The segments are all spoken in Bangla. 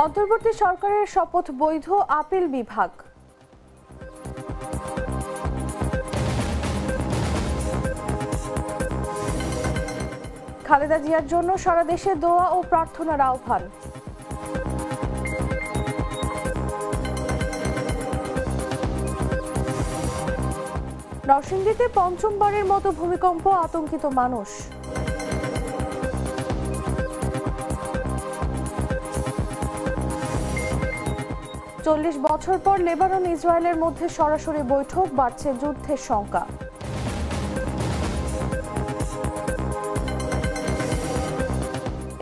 অন্তর্বর্তী সরকারের শপথ বৈধ, আপিল বিভাগ। খালেদা জিয়ার জন্য সারা দেশে দোয়া ও প্রার্থনার আহ্বান। নরসিংদীতে পঞ্চমবারের মতো ভূমিকম্প, আতঙ্কিত মানুষ। চল্লিশ বছর পর লেবানন ইসরায়েলের মধ্যে সরাসরি বৈঠক, বাড়ছে যুদ্ধের শঙ্কা।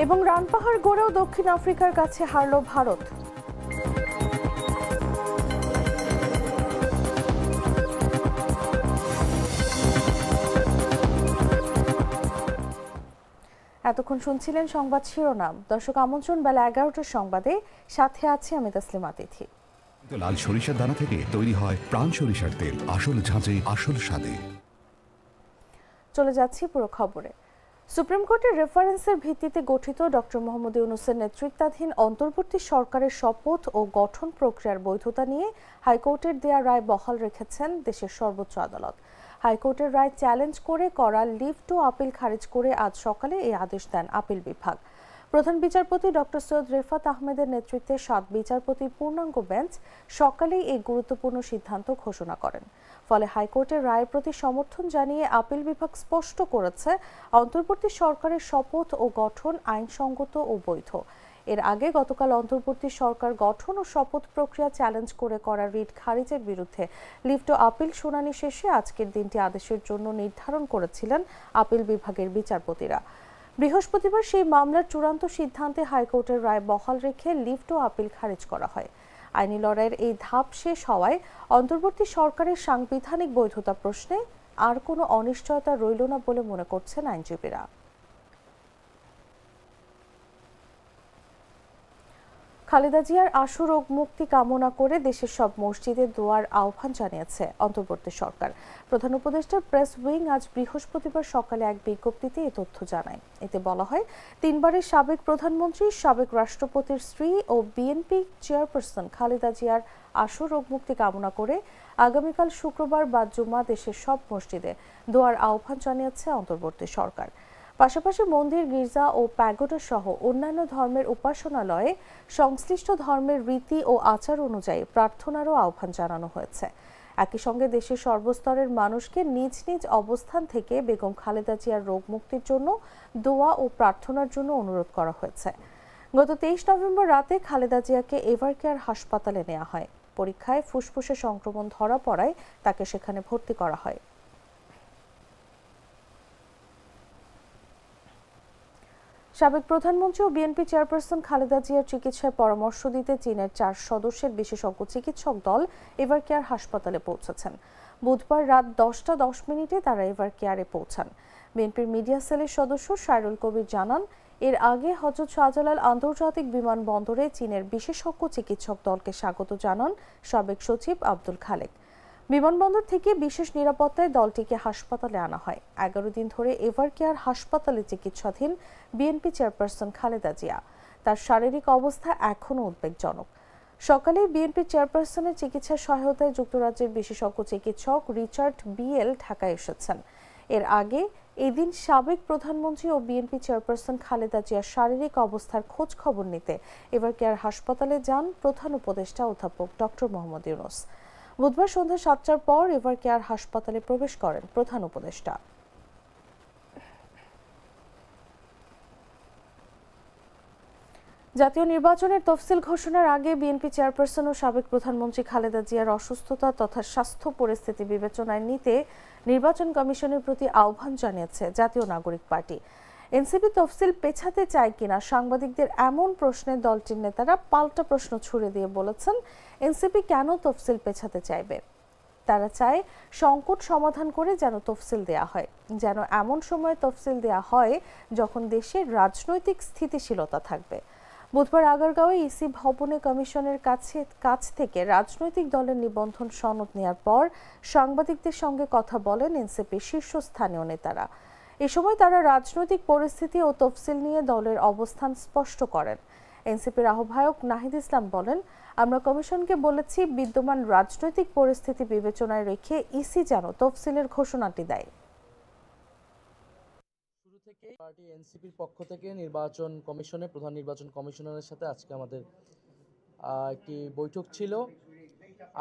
এবং রানপাহাড় গড়েও দক্ষিণ আফ্রিকার কাছে হারল ভারত। এতক্ষণ শুনছিলেন সংবাদ শিরোনাম। দর্শক আমন্ত্রণ বেলা 11টার সংবাদে, সাথে আছি আমি তাসলিমা তিথি। লাল সরিষার দানা থেকে তৈরি হয় প্রাণ সরিষার তেল, আসল ঝাঁঝে আসল স্বাদে। চলে যাচ্ছি পুরো খবরে। সুপ্রিম কোর্টের রেফারেন্সের ভিত্তিতে গঠিত ডক্টর মোহাম্মদ ইউনূসের নেতৃত্বাধীন অন্তর্বর্তী সরকারের শপথ ও গঠন প্রক্রিয়ার বৈধতা নিয়ে হাইকোর্টের দেয়া রায় বহাল রেখেছেন দেশের সর্বোচ্চ আদালত। হাইকোর্টের রায় চ্যালেঞ্জ করে করা লিভ টু আপিল খারিজ করে আজ সকালে এই আদেশ দেন আপিল বিভাগ। প্রধান বিচারপতি ডক্টর সৈয়দ রেফাত আহমেদের নেতৃত্বে 7 বিচারপতির পূর্ণাঙ্গ বেঞ্চ সকালেই এই গুরুত্বপূর্ণ সিদ্ধান্ত ঘোষণা করেন। ফলে হাইকোর্টের রায়ের প্রতি সমর্থন জানিয়ে আপিল বিভাগ স্পষ্ট করেছে, অন্তর্বর্তী সরকারের শপথ ও গঠন আইনসঙ্গত ও বৈধ। এর আগে গতকাল অন্তর্বর্তী সরকার গঠন ও শপথ প্রক্রিয়া চ্যালেঞ্জ করে করা রিট খারিজের বিরুদ্ধে লিভ টু আপিল শুনানি শেষে আজকের দিনটি আদেশের জন্য নির্ধারণ করেছিলেন আপিল বিভাগের বিচারপতিরা। বৃহস্পতিবার সেই মামলার চূড়ান্ত সিদ্ধান্তে হাইকোর্টের রায় বহাল রেখে লিভ টু আপিল খারিজ করা হয়। আইনি লড়াইয়ের এই ধাপ শেষ হওয়ায় অন্তর্বর্তী সরকারের সাংবিধানিক বৈধতা প্রশ্নে আর কোনো অনিশ্চয়তা রইল না বলে মনে করছেন আইনজীবীরা। খালেদা জিয়ার আশু রোগ মুক্তি কামনা করে দেশের সব মসজিদে দোয়ার আহ্বান জানিয়েছে অন্তর্বর্তী সরকার। প্রধান উপদেষ্টার প্রেস উইং আজ বৃহস্পতিবার সকালে এক বিজ্ঞপ্তিতে এ তথ্য জানায়। এতে বলা হয়, 3 বারের সাবেক প্রধানমন্ত্রী, সাবেক রাষ্ট্রপতির স্ত্রী ও বিএনপি চেয়ারপারসন খালেদা জিয়ার আশু রোগ মুক্তি কামনা করে আগামীকাল শুক্রবার বা জুমা দেশের সব মসজিদে দোয়ার আহ্বান জানিয়েছে অন্তর্বর্তী সরকার। পাশাপাশি মন্দির, গির্জা ও প্যাগোডা সহ অন্যান্য ধর্মের উপাসনালয়ে সংশ্লিষ্ট ধর্মের রীতি ও আচার অনুযায়ী প্রার্থনারও আহ্বান জানানো হয়েছে। একই সঙ্গে দেশের সর্বস্তরের মানুষকে নিজ নিজ অবস্থান থেকে বেগম খালেদা জিয়ার রোগ মুক্তির জন্য দোয়া ও প্রার্থনার জন্য অনুরোধ করা হয়েছে। গত 23 নভেম্বর রাতে খালেদা জিয়াকে এভারকেয়ার হাসপাতালে নেওয়া হয়। পরীক্ষায় ফুসফুসে সংক্রমণ ধরা পড়ায় তাকে সেখানে ভর্তি করা হয়। সাবেক প্রধানমন্ত্রী ও বিএনপি চেয়ারপারসন খালেদা জিয়ার চিকিৎসায় পরামর্শ দিতে চীনের 4 সদস্যের বিশেষজ্ঞ চিকিৎসক দল এভারকেয়ার হাসপাতালে পৌঁছেছেন। বুধবার রাত 10টা 10 মিনিটে তারা এভারকেয়ারে পৌঁছান। বিএনপির মিডিয়া সেলের সদস্য সাইরুল কবির জানান, এর আগে হযরত শাহজালাল আন্তর্জাতিক বিমানবন্দরে চীনের বিশেষজ্ঞ চিকিৎসক দলকে স্বাগত জানান সাবেক সচিব আব্দুল খালেক। বিমানবন্দর থেকে বিশেষ নিরাপত্তায় দলটিকে হাসপাতালে আনা হয়। 11 দিন ধরে এভারকেয়ার হাসপাতালে চিকিৎসাধীন বিএনপি চেয়ারপারসন খালেদা জিয়া। তার শারীরিক অবস্থা এখনও উদ্বেগজনক। সকালে বিএনপি চেয়ারপারসনের চিকিৎসা সহায়তায় যুক্তরাজ্যের বিশেষজ্ঞ চিকিৎসক রিচার্ড বিএল ঢাকায় এসেছেন। এর আগে এদিন সাবেক প্রধানমন্ত্রী ও বিএনপি চেয়ারপারসন খালেদা জিয়ার শারীরিক অবস্থার খোঁজ খবর নিতে এভারকেয়ার হাসপাতালে যান প্রধান উপদেষ্টা অধ্যাপক ডক্টর মোহাম্মদ ইউনূস। বুধবার সন্ধ্যা 7টার পর এভারকেয়ার হাসপাতালে প্রবেশ করেন প্রধান উপদেষ্টা। জাতীয় নির্বাচনের তফসিল ঘোষণার আগে বিএনপি চেয়ারপারসন ও সাবেক প্রধানমন্ত্রী খালেদা জিয়ার অসুস্থতা তথা স্বাস্থ্য পরিস্থিতি বিবেচনায় নিতে নির্বাচন কমিশনের প্রতি আহ্বান জানিয়েছে জাতীয় নাগরিক পার্টি। এনসিপি তফসিল পেছাতে চায় কিনা সাংবাদিকদের এমন প্রশ্নে দলটির নেতারা পাল্টা প্রশ্ন ছুড়ে দিয়ে বলেছেন, এনসিপি কেন তফসিল পেছাতে চাইবে? তারা চায় সংকট সমাধান করে যেন তফসিল দেয়া হয়, যেন এমন সময় তফসিল দেয়া হয় যখন দেশের রাজনৈতিক স্থিতিশীলতা থাকবে। বুধবার আগারগাঁওয়ে ইসি ভবনে কমিশনের কাছ থেকে রাজনৈতিক দলের নিবন্ধন সনদ নেওয়ার পর সাংবাদিকদের সঙ্গে কথা বলেন এনসিপির শীর্ষস্থানীয় নেতারা। এ সময় তারা রাজনৈতিক পরিস্থিতি ও তফসিল নিয়ে দলের অবস্থান স্পষ্ট করেন। এনসিপির আহ্বায়ক নাহিদ ইসলাম বলেন, আমরা কমিশনকে বলেছি বিদ্যমান রাজনৈতিক পরিস্থিতি বিবেচনায় রেখে ইসি যেন তফসিলের ঘোষণাটি দেয়। শুরু থেকেই পার্টি এনসিপির পক্ষ থেকে নির্বাচন কমিশনে প্রধান নির্বাচন কমিশনারের সাথে আজকে আমাদের একটি বৈঠক ছিল।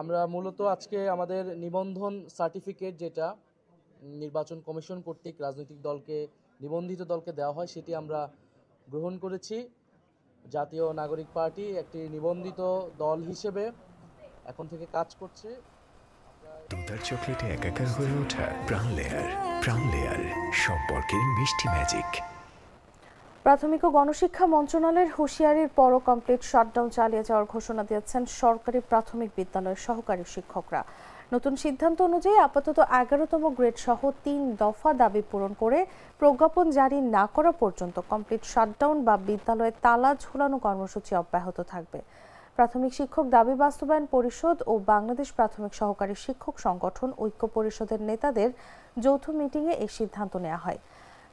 আমরা মূলত আজকে আমাদের নিবন্ধন সার্টিফিকেট যেটা নির্বাচন কমিশন কর্তৃক রাজনৈতিক দলকে নিবন্ধিত দলকে দেওয়া হয় সেটি আমরা গ্রহণ করেছি। জাতীয় নাগরিক পার্টি একটি নিবন্ধিত দল হিসেবে এখন থেকে কাজ করছে। দুধার চকলেটে একাকার হয়ে ওঠা প্রাণ লেয়ার সম্পর্কের মিষ্টি ম্যাজিক। প্রাথমিক ও গণশিক্ষা মন্ত্রণালয়ের হুঁশিয়ারির পরও কমপ্লিট শাটডাউন চালিয়ে যাওয়ার ঘোষণা দিয়েছেন সরকারি প্রাথমিক বিদ্যালয়ের সহকারী শিক্ষকরা। নতুন সিদ্ধান্ত অনুযায়ী আপাতত 11তম গ্রেড সহ 3 দফা দাবি পূরণ করে প্রজ্ঞাপন জারি না করা পর্যন্ত কমপ্লিট শাটডাউন বা বিদ্যালয়ে তালা ঝুলানো কর্মসূচি অব্যাহত থাকবে। প্রাথমিক শিক্ষক দাবি বাস্তবায়ন পরিষদ ও বাংলাদেশ প্রাথমিক সহকারী শিক্ষক সংগঠন ঐক্য পরিষদের নেতাদের যৌথ মিটিংয়ে এই সিদ্ধান্ত নেওয়া হয়।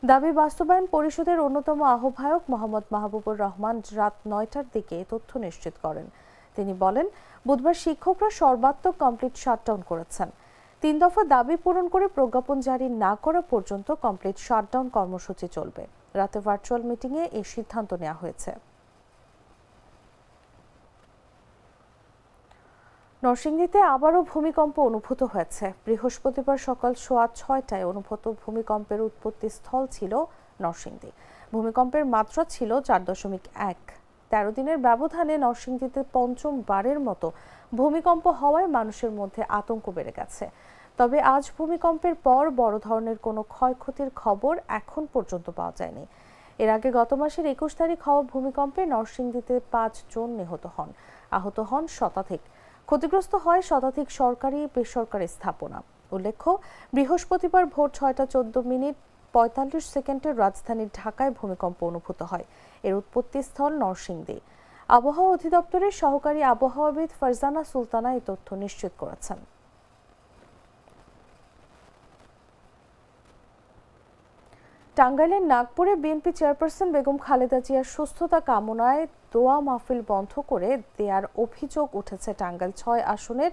দাবি বাস্তবায়ন পরিষদের অন্যতম আহ্বায়ক মোহাম্মদ মাহবুবুর রহমান রাত 9টার দিকে তথ্য নিশ্চিত করেন। তিনি বলেন, বুধবার শিক্ষকরা সর্বাত্মক কমপ্লিট শাটডাউন করেছেন। 3 দফা দাবি পূরণ করে প্রজ্ঞাপন জারি না করা পর্যন্ত কমপ্লিট শাটডাউন কর্মসূচি চলবে। রাতে ভার্চুয়াল মিটিংয়ে এই সিদ্ধান্ত নেওয়া হয়েছে। নরসিংদীতে আবারও ভূমিকম্প অনুভূত হয়েছে। বৃহস্পতিবার সকাল 6:30টায় অনুভূত ভূমিকম্পের উৎপত্তি স্থল ছিল নরসিংদী। ভূমিকম্পের মাত্রা ছিল 4.1। 13 দিনের ব্যবধানে নরসিংদীতে পঞ্চমবারের মতো ভূমিকম্প হওয়ায় মানুষের মধ্যে আতঙ্ক বেড়ে গেছে। তবে আজ ভূমিকম্পের পর বড় ধরনের কোনো ক্ষয়ক্ষতির খবর এখন পর্যন্ত পাওয়া যায়নি। এর আগে গত মাসের 21 তারিখ হওয়া ভূমিকম্পে নরসিংদীতে 5 জন নিহত হন, আহত হন শতাধিক। ক্ষতিগ্রস্ত হয় শতাধিক সরকারি বেসরকারি স্থাপনা। উল্লেখ্য, বৃহস্পতিবার ভোর 6:14:45 রাজধানী ঢাকায় ভূমিকম্প অনুভূত হয়। এর উৎপত্তিস্থল নরসিংদী। আবহাওয়া অধিদপ্তরের সহকারী আবহাওয়াবিদ ফারজানা সুলতানা এই তথ্য নিশ্চিত করেছেন। টাঙ্গাইলের নাগপুরে বিএনপি চেয়ারপারসন বেগম খালেদা জিয়ার সুস্থতা কামনায় দোয়া মাহফিল বন্ধ করে দেওয়ার অভিযোগ উঠেছে টাঙ্গাইল 6 আসনের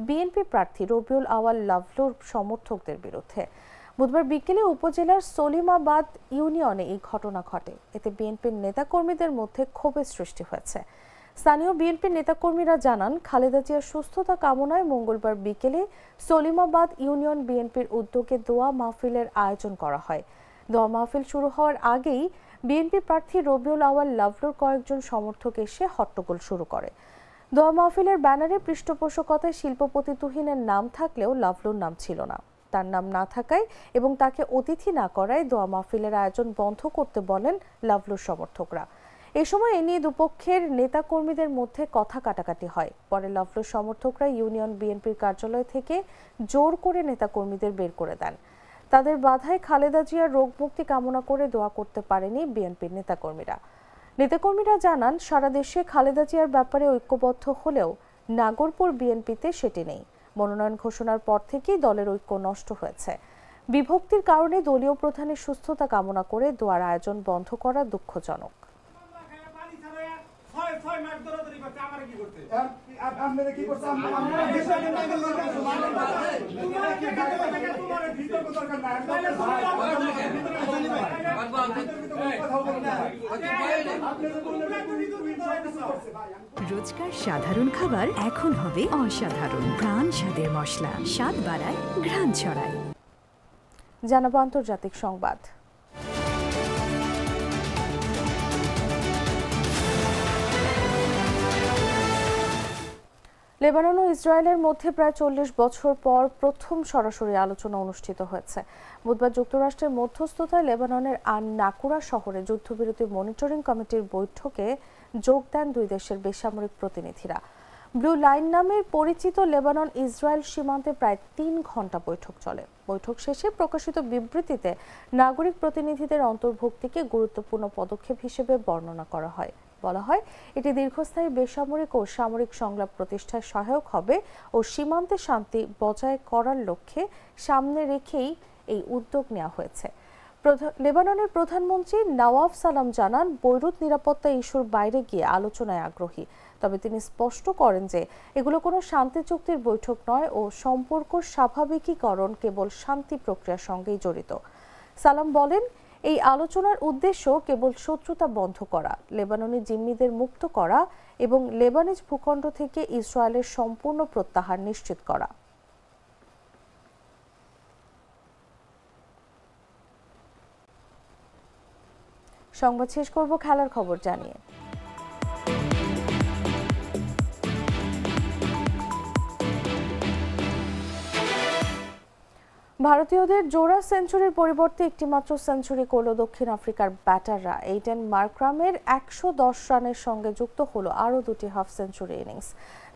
বিএনপি প্রার্থী রবিউল আওয়াল লাভলুর সমর্থকদের বিরুদ্ধে। বুধবার বিকেলে উপজেলার সলিমাবাদ ইউনিয়নে এই ঘটনা ঘটে। এতে বিএনপির নেতাকর্মীদের মধ্যে ক্ষোভের সৃষ্টি হয়েছে। স্থানীয় বিএনপির নেতাকর্মীরা জানান, খালেদা জিয়ার সুস্থতা কামনায় মঙ্গলবার বিকেলে সলিমাবাদ ইউনিয়ন বিএনপির উদ্যোগে দোয়া মাহফিলের আয়োজন করা হয়। দোয়া মাহফিল শুরু হওয়ার আগেই বিএনপি প্রার্থী রবিউল আওয়াল লাভলুর কয়েকজন সমর্থক এসে হট্টগোল শুরু করে। দোয়া মাহফিলের ব্যানারে পৃষ্ঠপোষকতায় শিল্পপতি তুহিনের নাম থাকলেও লাভলুর নাম ছিল না। তার নাম না থাকায় এবং তাকে অতিথি না করায় দোয়া মাহফিলের আয়োজন বন্ধ করতে বলেন লাভলুর সমর্থকরা। এ সময় এ নিয়ে দুপক্ষের নেতাকর্মীদের মধ্যে কথা কাটাকাটি হয়। পরে লাভলুর সমর্থকরা ইউনিয়ন বিএনপির কার্যালয় থেকে জোর করে নেতাকর্মীদের বের করে দেন। তাদের বাধায় খালেদা জিয়ার রোগ মুক্তি কামনা করে দোয়া করতে পারেনি বিএনপির নেতাকর্মীরা। নেতাকর্মীরা জানান, সারা দেশে খালেদা জিয়ার ব্যাপারে ঐক্যবদ্ধ হলেও নাগরপুর বিএনপিতে সেটি নেই। মনোনয়ন ঘোষণার পর থেকেই দলের ঐক্য নষ্ট হয়েছে। বিভক্তির কারণে দলীয় প্রধানের সুস্থতা কামনা করে দোয়ার আয়োজন বন্ধ করা দুঃখজনক। রোজকার সাধারণ খাবার এখন হবে অসাধারণ। প্রাণ স্বাদের মশলা, স্বাদ বাড়ায়, ঘ্রাণ ছড়ায়। জানাবো আন্তর্জাতিক সংবাদ। লেবানন ও ইসরায়েলের মধ্যে প্রায় 40 বছর পর প্রথম সরাসরি আলোচনা অনুষ্ঠিত হয়েছে। বুধবার যুক্তরাষ্ট্রের মধ্যস্থতায় লেবাননের নাকুরা শহরে যুদ্ধবিরতি মনিটরিং কমিটির বৈঠকে যোগ দেন দুই দেশের বেসামরিক প্রতিনিধিরা। ব্লু লাইন নামে পরিচিত লেবানন ইসরায়েল সীমান্তে প্রায় 3 ঘন্টা বৈঠক চলে। বৈঠক শেষে প্রকাশিত বিবৃতিতে নাগরিক প্রতিনিধিদের অন্তর্ভুক্তিকে গুরুত্বপূর্ণ পদক্ষেপ হিসেবে বর্ণনা করা হয়। বলা হয়, এটি দীর্ঘস্থায়ী বেসামরিক ও সামরিক সংলাপ প্রতিষ্ঠায় সহায়ক হবে ও সীমান্তে শান্তি বজায় করার লক্ষ্যে সামনে রেখেই এই উদ্যোগ নেওয়া হয়েছে। লেবাননের প্রধানমন্ত্রী নওয়াফ সালাম জানান, বৈরুত নিরাপত্তা ইস্যুর বাইরে গিয়ে আলোচনায় আগ্রহী। তবে তিনি স্পষ্ট করেন যে এগুলো কোনো শান্তি চুক্তির বৈঠক নয় ও সম্পর্ক স্বাভাবিকীকরণ কেবল শান্তি প্রক্রিয়ার সঙ্গেই জড়িত। সালাম বলেন, এই আলোচনার উদ্দেশ্য কেবল শত্রুতা বন্ধ করা, লেবাননি জিম্মিদের মুক্ত করা এবং লেবানিজ ভূখণ্ড থেকে ইসরায়েলের সম্পূর্ণ প্রত্যাহার নিশ্চিত করা। সংবাদ শেষ করব খেলার খবর জানিয়ে। ভারতীয়দের জোড়া সেঞ্চুরির পরিবর্তে একটিমাত্র সেঞ্চুরি করল দক্ষিণ আফ্রিকার ব্যাটাররা। এইডেন মার্ক্রামের 110 রানের সঙ্গে যুক্ত হলো আরও দুটি হাফ সেঞ্চুরি ইনিংস,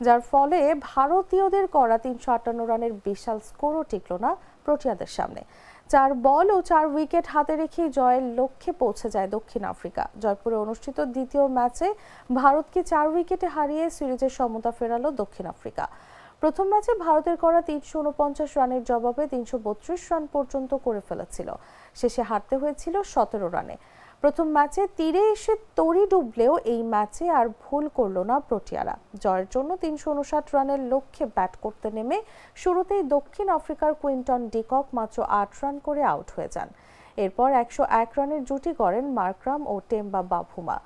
যার ফলে ভারতীয়দের করা 358 রানের বিশাল স্কোরও টিকল না প্রোটিয়াদের সামনে। 4 বল ও 4 উইকেট হাতে রেখেই জয়ের লক্ষ্যে পৌঁছে যায় দক্ষিণ আফ্রিকা। জয়পুরে অনুষ্ঠিত দ্বিতীয় ম্যাচে ভারতকে 4 উইকেটে হারিয়ে সিরিজের সমতা ফেরালো দক্ষিণ আফ্রিকা। প্রথম ম্যাচে ভারতের করা 349 রানের জবাবে 332 রান পর্যন্ত করে ফেলেছিল। শেষে হারতে হয়েছিল 17 রানে। প্রথম ম্যাচে তীরে এসে তরি ডুবলেও এই ম্যাচে আর ভুল করল না প্রোটিয়ারা। জয়ের জন্য 359 রানের লক্ষ্যে ব্যাট করতে নেমে শুরুতেই দক্ষিণ আফ্রিকার কুইন্টন ডিকক মাত্র 8 রান করে আউট হয়ে যান। এরপর 101 রানের জুটি গড়েন মার্ক্রাম ও টেম্বা বাভুমা।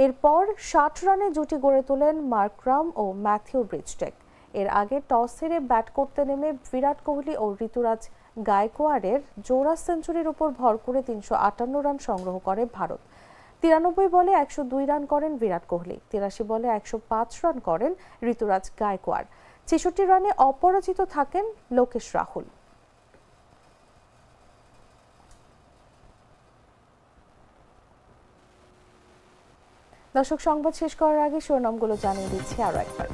এরপর 60 রানে জুটি গড়ে তোলেন মার্ক্রাম ও ম্যাথিউ ব্রিজটেক। এর আগে টস হেরে ব্যাট করতে নেমে বিরাট কোহলি ও ঋতুরাজ গায়কোয়াড়ের জোড়া সেঞ্চুরির উপর ভর করে 358 রান সংগ্রহ করে ভারত। 93 বলে 102 রান করেন বিরাট কোহলি, 83 বলে 105 রান করেন ঋতুরাজ গায়কোয়াড়। 66 রানে অপরাজিত থাকেন লোকেশ রাহুল। দর্শক, সংবাদ শেষ করার আগে শিরোনামগুলো জানিয়ে দিচ্ছি আরও একবার।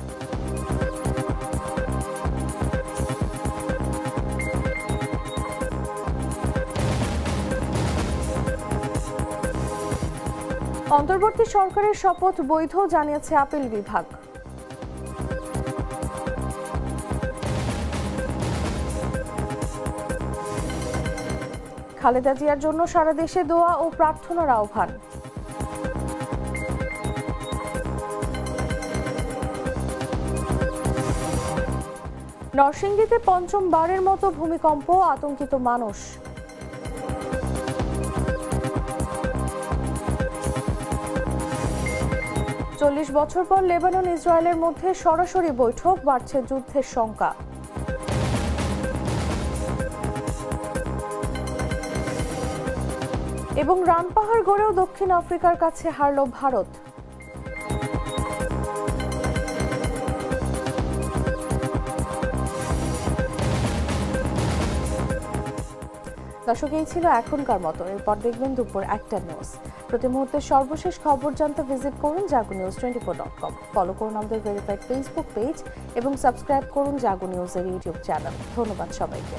অন্তর্বর্তী সরকারের শপথ বৈধ জানিয়েছে আপিল বিভাগ। খালেদা জিয়ার জন্য সারা দেশে দোয়া ও প্রার্থনার আহ্বান। নরসিংদীতে পঞ্চমবারের মতো ভূমিকম্প, আতঙ্কিত মানুষ। চল্লিশ বছর পর লেবানন ইসরায়েলের মধ্যে সরাসরি বৈঠক, বাড়ছে যুদ্ধের শঙ্কা। এবং রান পাহাড় গড়েও দক্ষিণ আফ্রিকার কাছে হারল ভারত। দর্শক, এই ছিল এখনকার মতো। এরপর দেখবেন দুপুর 1টা নিউজ। প্রতি মুহূর্তের সর্বশেষ খবর জানতে ভিজিট করুন jagunews24.com। ফলো করুন আমাদের ভেরিফাইড ফেসবুক পেজ এবং সাবস্ক্রাইব করুন জাগো নিউজের ইউটিউব চ্যানেল। ধন্যবাদ সবাইকে।